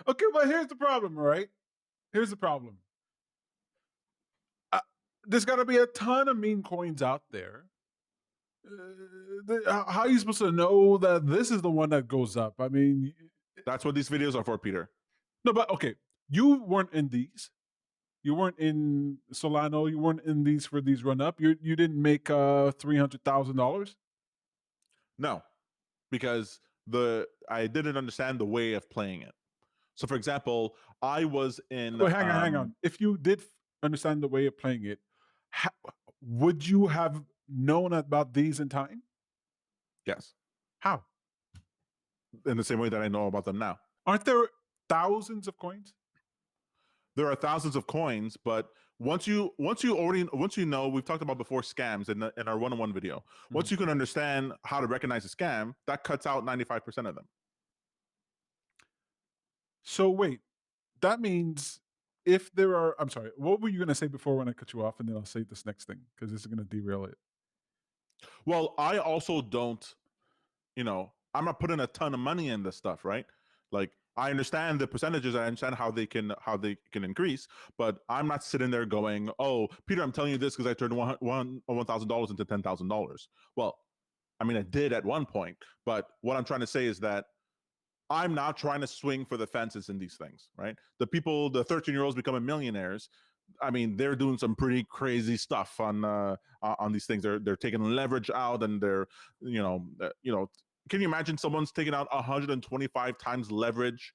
Okay, but here's the problem, all right? Here's the problem. Uh, there's got to be a ton of meme coins out there. How are you supposed to know that this is the one that goes up? I mean, That's what these videos are for, Peter. no, but okay, you weren't in these. You weren't in Solano. You weren't in these for these run up. You didn't make $300,000. No, because I didn't understand the way of playing it. So, for example, I was in Wait, hang on. If you did understand the way of playing it, ho would you have known about these in time? yes, How? in the same way that I know about them now. Aren't there thousands of coins? There are thousands of coins, but once you know, we've talked about before scams in our one-on-one video. Mhm. Once you can understand how to recognize a scam, that cuts out 95% of them. So wait, that means if there are I'm sorry, what were you gonna say before when I cut you off? And then I'll say this next thing because this is gonna derail it. Well, I also don't, I'm not putting a ton of money in this stuff, right? Like I understand the percentages, I understand how they can increase, but I'm not sitting there going, "Oh, Peter, I'm telling you this because I turned $1,000 into $10,000." Well, I mean, I did at one point, but what I'm trying to say is that I'm not trying to swing for the fences in these things, right? The 13-year-olds becoming millionaires. I mean, they're doing some pretty crazy stuff on these things. They're taking leverage out, and they're, Can you imagine someone's taking out 125 times leverage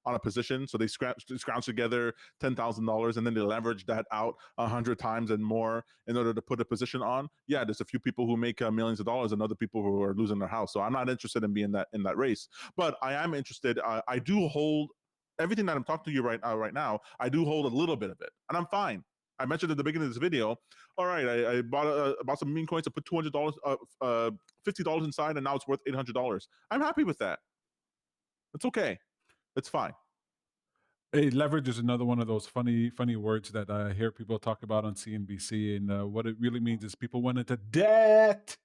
on a position? So they scrounge together $10,000, and then they leverage that out 100 times and more in order to put a position on. Yeah, there's a few people who make millions of dollars, and other people who are losing their house. So I'm not interested in being in that race, but I am interested. I do hold everything that I'm talking to you right now. I do hold a little bit of it, and I'm fine. I mentioned at the beginning of this video. All right, I bought some meme coins. I put $200, $50 inside, and now it's worth $800. I'm happy with that. It's okay. It's fine. Hey, leverage is another one of those funny words that I hear people talk about on CNBC, and what it really means is people went into debt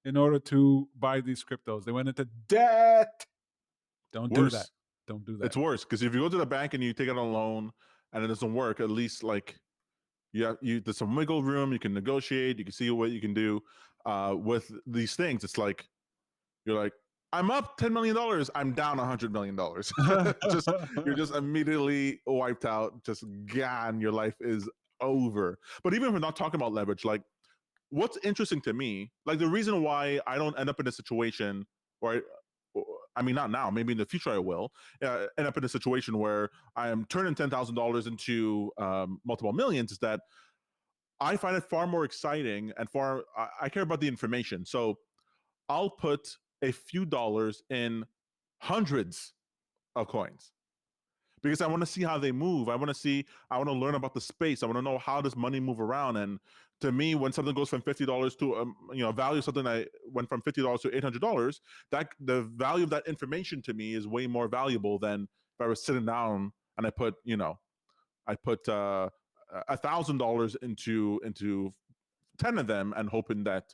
in order to buy these cryptos. They went into debt. Don't do that. Worse. Don't do that. It's worse because if you go to the bank and you take out a loan and it doesn't work, at least like there's some wiggle room. You can negotiate. You can see what you can do with these things. It's like you're like, I'm up $10 million. I'm down $100 million. just You're just immediately wiped out. Just gone. Your life is over. But even if we're not talking about leverage, like what's interesting to me, like the reason why I don't end up in a situation where I mean, not now. Maybe in the future I will end up in a situation where I am turning $10,000 into multiple millions. Is that I find it far more exciting and I care about the information. So I'll put a few dollars in hundreds of coins because I want to see how they move. I want to learn about the space. I want to know how does money move around. And to me, when something goes from $50 to value something that went from $50 to $800, that the value of that information to me is way more valuable than if I was sitting down and I put $1,000 into 10 of them and hoping that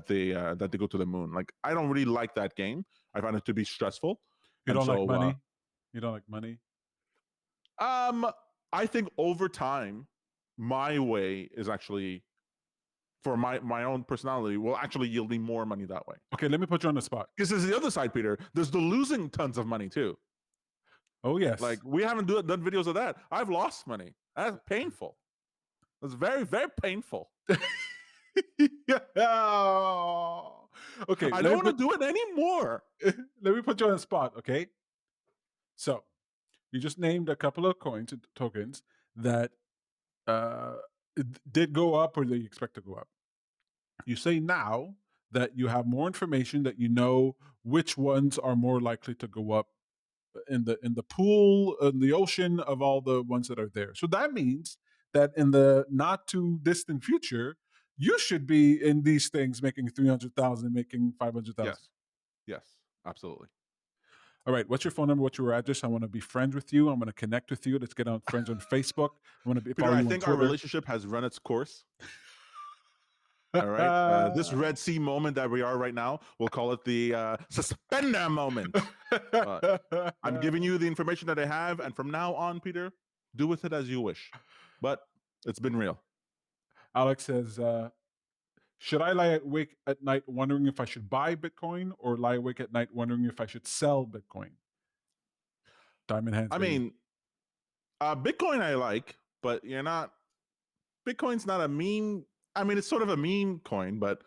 they go to the moon. Like I don't really like that game. I find it to be stressful, You and don't like so money? You don't like money? um, I think over time, my way is actually for my own personality will actually yield me more money that way. Okay, let me put you on the spot. Because there's the other side, Peter. There's the losing tons of money too. Oh, Like yes. we haven't done videos of that. I've lost money. That's painful. That's very very painful. Yeah. Okay, I don't want to do it anymore. let me put you on the spot, okay? So, you just named a couple of coins and tokens that, uh, did go up or that you expect to go up. You say now that you have more information, that you know which ones are more likely to go up in the pool, in the ocean of all the ones that are there. So that means that in the not too distant future, you should be in these things making 300,000, making 500,000. Yes. Yes. Absolutely. All right. What's your phone number? What's your address? I want to be friends with you. I'm going to connect with you. Let's get on friends on Facebook. I want to Peter, follow I you on think our Twitter. relationship has run its course. All right. This Red Sea moment that we are right now, we'll call it the suspender moment. I'm giving you the information that I have, and from now on, Peter, do with it as you wish. But it's been real. Alex says, should I lie awake at night wondering if I should buy Bitcoin or lie awake at night wondering if I should sell Bitcoin? Diamond hands, I baby. mean, Bitcoin I like, but you're not. Bitcoin's not a meme. I mean, it's sort of a meme coin, but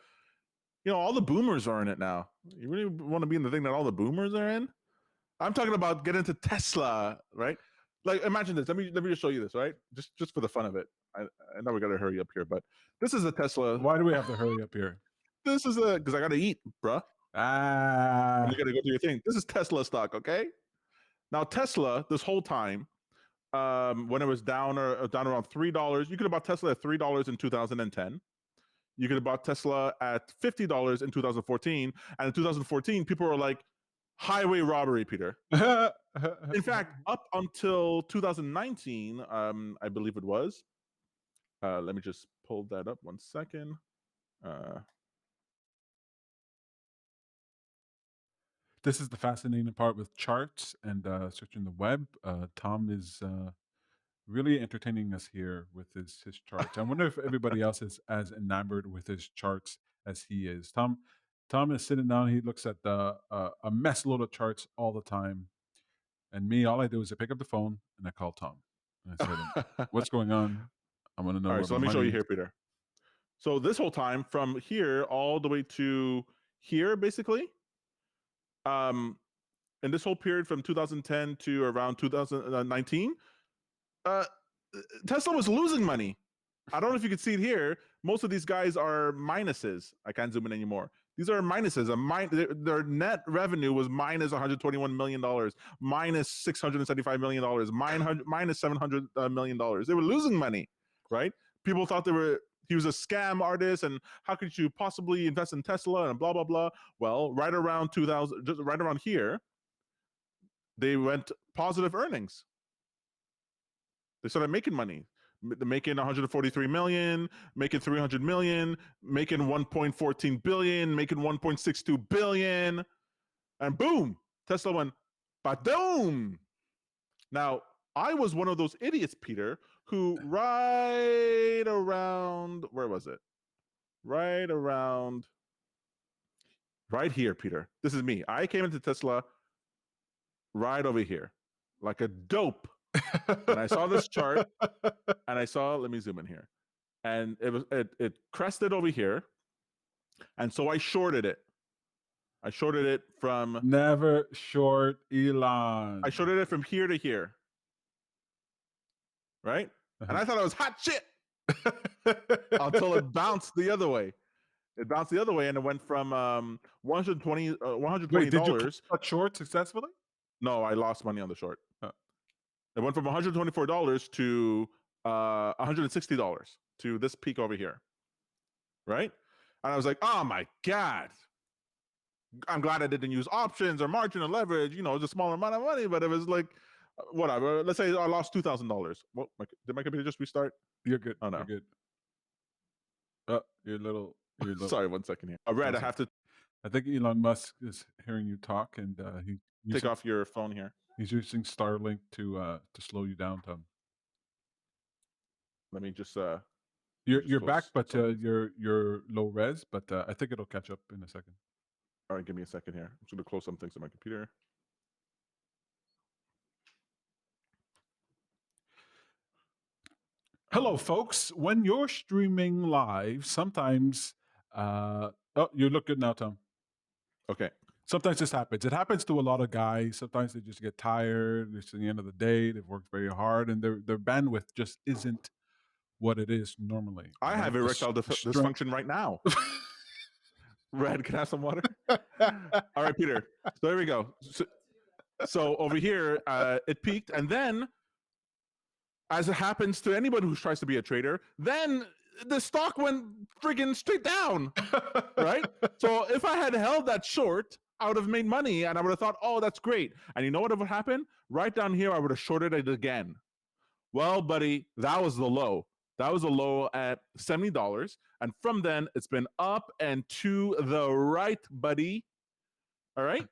all the boomers are in it now. You really want to be in the thing that all the boomers are in? I'm talking about get into Tesla, right? Like, imagine this. Let me just show you this, right? Just for the fun of it. I know we got to hurry up here, but this is a Tesla. Why do we have to hurry up here? This is because I got to eat, bruh. And you got to go do your thing. This is Tesla stock, okay? Now Tesla, this whole time, when it was down or down around $3, you could have bought Tesla at $3 in 2010. You could have bought Tesla at $50 in 2014, and in 2014, people were like, highway robbery, Peter. In fact, up until 2019, I believe it was. Let me just pull that up 1 second. This is the fascinating part with charts and searching the web. Tom is really entertaining us here with his charts. I wonder if everybody else is as enamored with his charts as he is. Tom is sitting down. He looks at a mess load of charts all the time. And me, all I do is I pick up the phone and I call Tom. And I said, "What's going on? I want to know All right, where so my let me show money you is." here, Peter. So this whole time, from here all the way to here, basically, in this whole period from 2010 to around 2019, Tesla was losing money. I don't know if you can see it here. Most of these guys are minuses. I can't zoom in anymore. These are minuses. Their net revenue was minus $121 million, minus $675 million, minus $700 million. They were losing money, right? People thought he was a scam artist, and how could you possibly invest in Tesla and blah blah blah. Well, right around 2000, just right around here, they went positive earnings. They started making money, making 143 million, making 300 million, making 1.14 billion, making 1.62 billion, and boom, Tesla went ba-doom. Now, I was one of those idiots, Peter, who right around, where was it? Right around, right here, Peter. This is me. I came into Tesla right over here, like a dope. And I saw this chart, and I saw, let me zoom in here. And it crested over here, and so I shorted it. I shorted it from Never short Elon. I shorted it from here to here, right? And I thought it was hot shit until it bounced the other way. It bounced the other way, and it went from $120. Wait, did you cut short successfully? No, I lost money on the short. It went from $124 to $160 to this peak over here, right? And I was like, oh my God. I'm glad I didn't use options or margin or leverage. It's a smaller amount of money, but it was like, whatever. Let's say I lost $2,000. Well, did my computer just restart? You're good. Oh no, You're good. You're a little. Sorry, 1 second here. Red, I have to I think Elon Musk is hearing you talk, and take off your phone here. He's using Starlink to slow you down, Tom. Let me just. You're back, but you're low res. But I think it'll catch up in a second. All right, give me a second here. I'm just gonna close some things on my computer. Hello, folks. When you're streaming live, sometimes you look good now, Tom. Okay. Sometimes this happens. It happens to a lot of guys. Sometimes they just get tired. It's the end of the day. They've worked very hard, and their bandwidth just isn't what it is normally. I have erectile dysfunction right now. Red, can I have some water? All right, Peter. So there we go. So over here, it peaked, and then, as it happens to anybody who tries to be a trader, then the stock went friggin' straight down, right? So if I had held that short, I would have made money, and I would have thought, oh, that's great. And you know what would happen? Right down here, I would have shorted it again. Well, buddy, that was the low. That was a low at $70. And from then, it's been up and to the right, buddy. All right.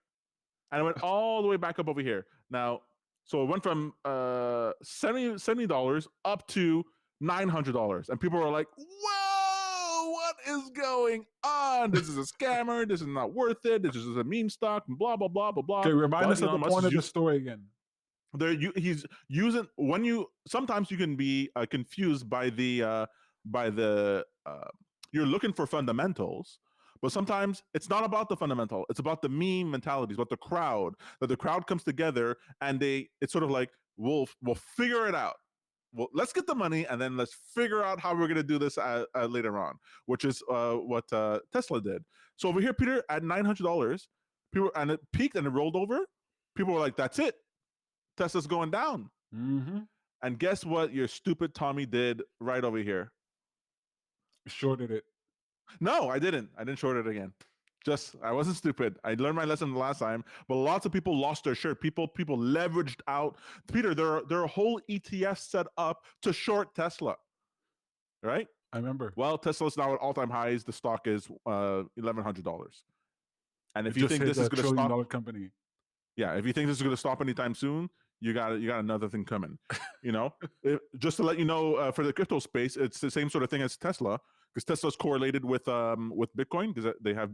And it went all the way back up over here. Now, so it went from $70 up to $900. And people were like, whoa, what is going on? This is a scammer. This is not worth it. This is a meme stock, and blah, blah, blah, blah, blah. Okay, remind But us of the Elon Musk point of the is story again. he's using when you sometimes you can be confused by the you're looking for fundamentals, but sometimes it's not about the fundamental, it's about the meme mentalities, about the crowd, that the crowd comes together and it's sort of like we'll figure it out. Well, let's get the money and then let's figure out how we're going to do this later on, which is what Tesla did. So over here, Peter, at $900, people, and it peaked and it rolled over. People were like, "That's it, Tesla's going down." Mm-hmm. And guess what your stupid Tommy did right over here? Shorted it. No, I didn't. I didn't short it again. Just, I wasn't stupid. I learned my lesson the last time, but lots of people lost their shirt. People leveraged out. Peter, there are whole ETFs set up to short Tesla, right? I remember. Well, Tesla's now at all-time highs. The stock is $1,100. And if you think this is going to stop, $1 trillion company. Yeah, if you think this is going to stop anytime soon, you got another thing coming. You know, just to let you know, for the crypto space, it's the same sort of thing as Tesla, because Tesla's correlated with Bitcoin, because they have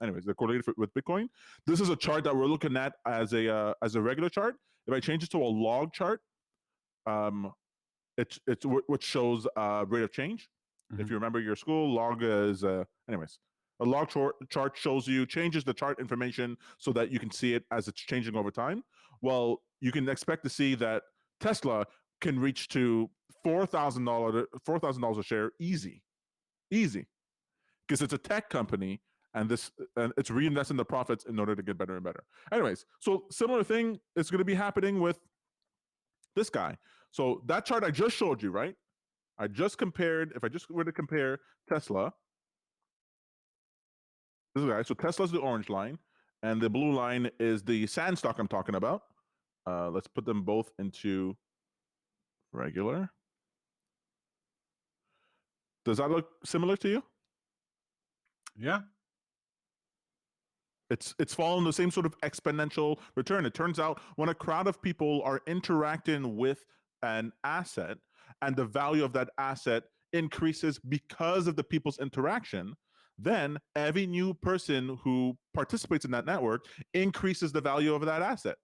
anyways, they're correlated with Bitcoin. This is a chart that we're looking at as a regular chart. If I change it to a log chart, it's what shows rate of change. Mm-hmm. If you remember your school, log is anyways. A log chart changes the chart information so that you can see it as it's changing over time. Well, you can expect to see that Tesla can reach to $4,000 a share easy, because it's a tech company and it's reinvesting the profits in order to get better and better. Anyways, so similar thing is going to be happening with this guy. So that chart I just showed you, right? I just compared. If I just were to compare Tesla. This guy. So Tesla's the orange line, and the blue line is the sand stock I'm talking about. Let's put them both into regular. Does that look similar to you? Yeah. It's following the same sort of exponential return. It turns out when a crowd of people are interacting with an asset and the value of that asset increases because of the people's interaction, then every new person who participates in that network increases the value of that asset.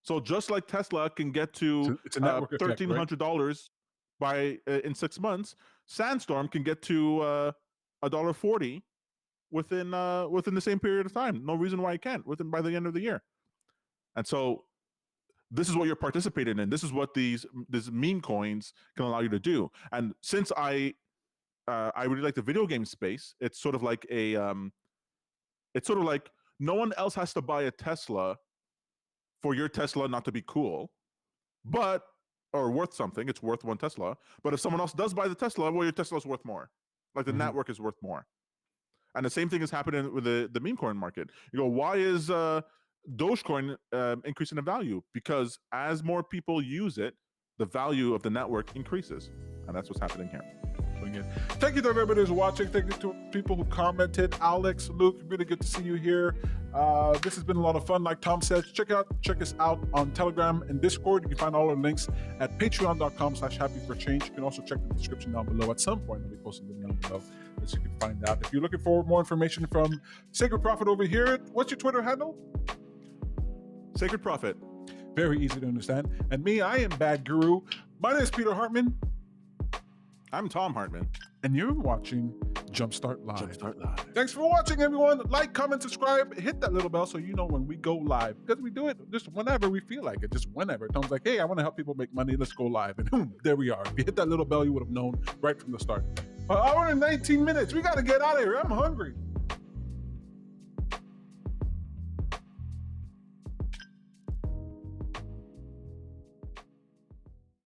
So just like Tesla can get to it's a network effect, $1,300 by in 6 months, Sandstorm can get to $1.40 within the same period of time. No reason why it can't by the end of the year. And so this is what you're participating in. This is what these meme coins can allow you to do. And since I really like the video game space, it's sort of like no one else has to buy a Tesla for your Tesla not to be cool, or worth something. It's worth one Tesla. But if someone else does buy the Tesla, well, your Tesla's worth more. Like the network is worth more. And the same thing is happening with the meme coin market. You go, why is Dogecoin increasing in value? Because as more people use it, the value of the network increases. And that's what's happening here. Thank you to everybody who's watching. Thank you to people who commented. Alex, Luke, really good to see you here. This has been a lot of fun. Like Tom says, check us out on Telegram and Discord. You can find all our links at patreon.com/happyforchange. You can also check the description down below. At some point, I'll be posting them down below as you can find out. If you're looking for more information from Sacred Prophet over here, what's your Twitter handle? Sacred Prophet. Very easy to understand. And me, I am Bad Guru. My name is Peter Hartman. I'm Tom Hartman. And you're watching Jumpstart Live. Jumpstart Live. Thanks for watching, everyone. Like, comment, subscribe, hit that little bell so you know when we go live. Because we do it just whenever we feel like it. Just whenever. Tom's like, hey, I want to help people make money. Let's go live. And boom, there we are. If you hit that little bell, you would have known right from the start. An hour and 19 minutes. We got to get out of here. I'm hungry.